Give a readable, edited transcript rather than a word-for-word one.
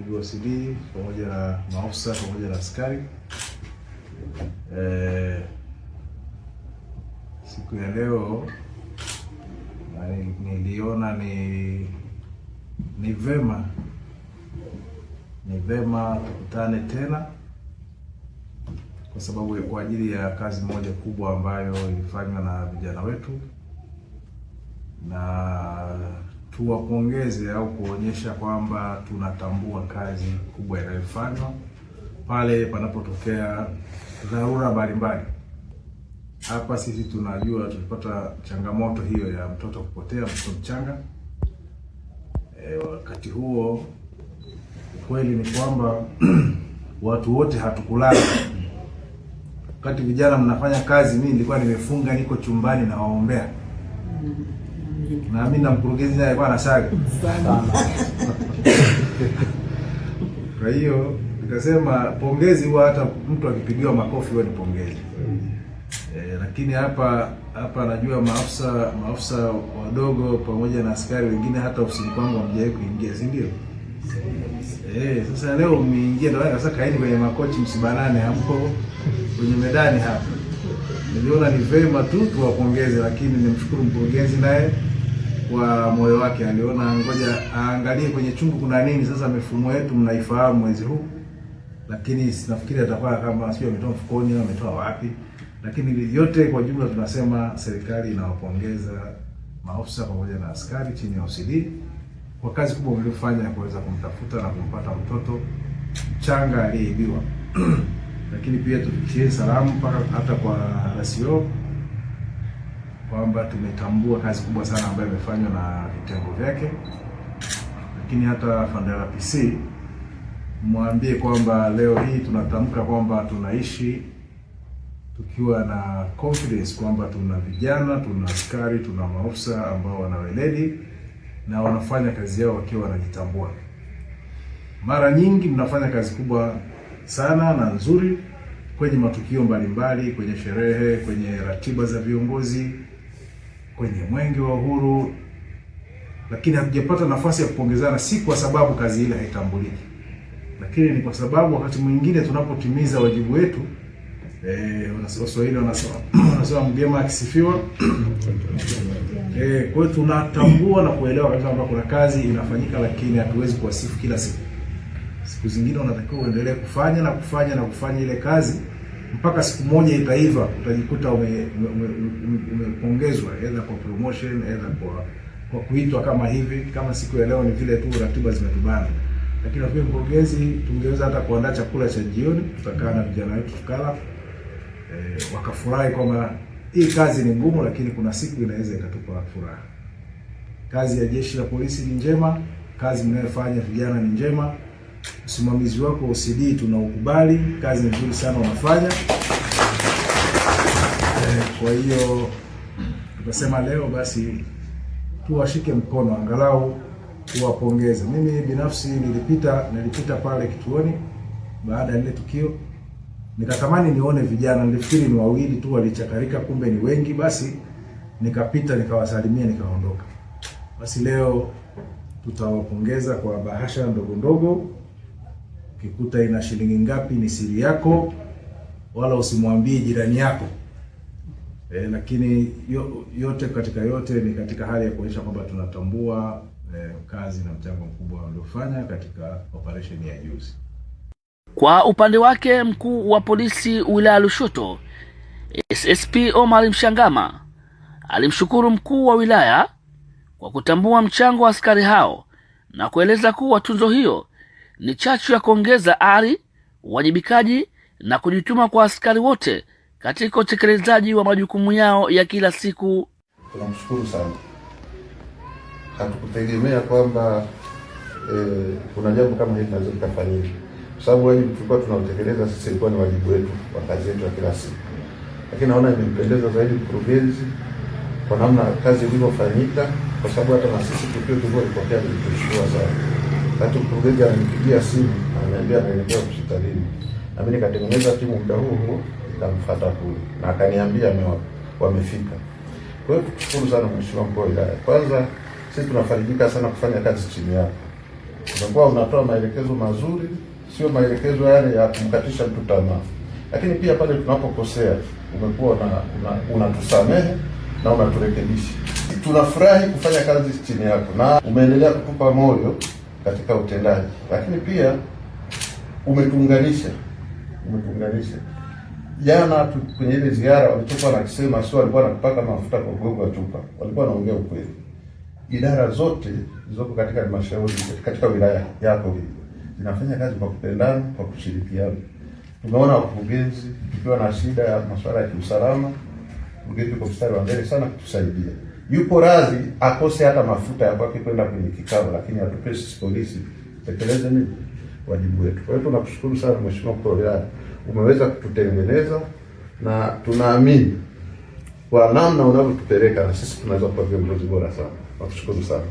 ndugu OCD pamoja na maafisa pamoja na askari. Siku ya leo niliona ni vema tukutane tena kwa sababu kwa ajili ya kazi moja kubwa ambayo ilifanywa na vijana wetu, na tuwapongeze au kuonyesha kwamba tunatambua kazi kubwa inayofanywa pale panapotokea dharura mbalimbali. Hapa sisi tunajua tulipata changamoto hiyo ya mtoto kupotea, mtoto mchanga. Wakati huo kweli ni kwamba watu wote hatukulala. Wakati vijana mnafanya kazi, mimi nilikuwa nimefunga, niko chumbani na waombea. Na mimi na mkurugenzi naye alikuwa anasaga sana. Kwa hiyo nikasema pongezi huwa hata mtu akipigiwa makofi huwa ni pongezi. Lakini hapa najua maafisa wadogo pamoja na askari wengine hata ofisini kwangu hamjawahi kuingia, si ndio? Sasa leo mmeingia, ndio sasa kaeni kwenye makochi, msibanane hapo kwenye medani hapa. Niliona ni vema tu tuwapongeze, lakini nimshukuru mkurugenzi naye kwa moyo wake, aliona ngoja aangalie kwenye chungu kuna nini. Sasa mifumo yetu mnaifahamu mwezi huu, lakini nafikiri atakuwa kama sio ametoa mfukoni au ametoa wapi. Lakini yote kwa jumla tunasema serikali inawapongeza maafisa pamoja na askari chini ya OCD kwa kazi kubwa mliofanya ya kuweza kumtafuta na kumpata mtoto mchanga aliyeibiwa. Lakini pia tufikishie salamu mpaka hata kwa RCO kwamba tumetambua kazi kubwa sana ambayo imefanywa na vitengo vyake. Lakini hata Fandara PC mwambie kwamba leo hii tunatamka kwamba tunaishi tukiwa na confidence kwamba tuna vijana, tuna askari, tuna maafisa ambao wana weledi na wanafanya kazi yao wakiwa wanajitambua. Mara nyingi mnafanya kazi kubwa sana na nzuri kwenye matukio mbalimbali, kwenye sherehe, kwenye ratiba za viongozi, kwenye mwenge wa uhuru, lakini hatujapata nafasi ya kupongezana, si kwa sababu kazi ile haitambuliki, lakini ni kwa sababu wakati mwingine tunapotimiza wajibu wetu, Waswahili wanasema mgema akisifiwa. Kwa hiyo tunatambua na kuelewa kwamba kuna kazi inafanyika, lakini hatuwezi kuwasifu kila siku. Siku zingine unatakiwa uendelee kufanya ile kazi mpaka siku moja itaiva, utajikuta umepongezwa either kwa promotion, either kwa kuitwa kama hivi. Kama siku ya leo ni vile tu ratiba zimetubana, lakini kwa mkurugenzi tungeweza hata kuandaa chakula cha jioni, tutakaa na vijana wetu tukala, wakafurahi kwamba hii kazi ni ngumu, lakini kuna siku inaweza ikatupa furaha. Kazi ya jeshi la polisi ni njema, kazi mnayofanya vijana ni njema. Usimamizi wako OCD tunaukubali, kazi nzuri sana unafanya. Kwa hiyo tukasema leo basi tuwashike mkono, angalau tuwapongeze. Mimi binafsi nilipita pale kituoni baada ya ile tukio, nikatamani nione vijana, nilifikiri ni wawili tu walichakarika, kumbe ni wengi. Basi nikapita nikawasalimia nikaondoka. Basi leo tutawapongeza kwa bahasha ndogo ndogo. Ukikuta ina shilingi ngapi ni siri yako, wala usimwambie jirani yako. Lakini yote katika yote ni katika hali ya kuonyesha kwamba tunatambua kazi na mchango mkubwa waliofanya katika operation ya juzi. Kwa upande wake, mkuu wa polisi wilaya Lushoto SSP Omar Mshangama alimshukuru mkuu wa wilaya kwa kutambua mchango wa askari hao na kueleza kuwa tuzo hiyo ni chachu ya kuongeza ari, uwajibikaji na kujituma kwa askari wote katika utekelezaji wa majukumu yao ya kila siku. Tunamshukuru sana. Hatukutegemea kwamba kuna jambo kama hili linaweza kufanyika, kwa sababu wajibu tulikuwa tunautekeleza sisi, ilikuwa ni wajibu wetu wa kazi yetu ya kila siku. Lakini naona imempendeza zaidi mkurugenzi kwa namna kazi ilivyofanyika, kwa sababu hata na sisi tukio tulipokea tulishukuru sana. Wakati mkurugenzi ananipigia simu ananiambia anaelekea hospitalini, na mimi nikatengeneza timu muda huo nikamfuata kule, na akaniambia wamefika. Kwa hiyo tukushukuru sana mheshimiwa mkuu wa wilaya. Kwanza sisi tunafarijika sana kufanya kazi chini yako. unakuwa unatoa maelekezo mazuri, sio maelekezo yale ya kumkatisha mtu tamaa. Lakini pia pale tunapokosea umekuwa unatusamehe na unaturekebisha. Tunafurahi kufanya kazi chini yako na umeendelea kutupa moyo katika utendaji, lakini pia umetuunganisha. Jana kwenye ile ziara walichokuwa nakisema sio walikuwa wanapaka mafuta kwa gogo wa chupa, walikuwa wanaongea ukweli. Idara zote zilizoko katika halmashauri katika wilaya yako hii zinafanya kazi kwa kupendana, kwa kushirikiana. Tumeona wakurugenzi tukiwa na shida ya masuala ya kiusalama, mkurugenzi kwa mstari wa mbele sana kutusaidia. Yupo radhi akose hata mafuta ya kwake kwenda kwenye kikao, lakini atupe sisi polisi tekeleze nini wajibu wetu. Kwa hiyo tunakushukuru sana Mheshimiwa Mkuu wa Wilaya, umeweza kututengeneza na tunaamini kwa namna unavyotupeleka na sisi tunaweza kuwa viongozi bora sana. Nakushukuru sana.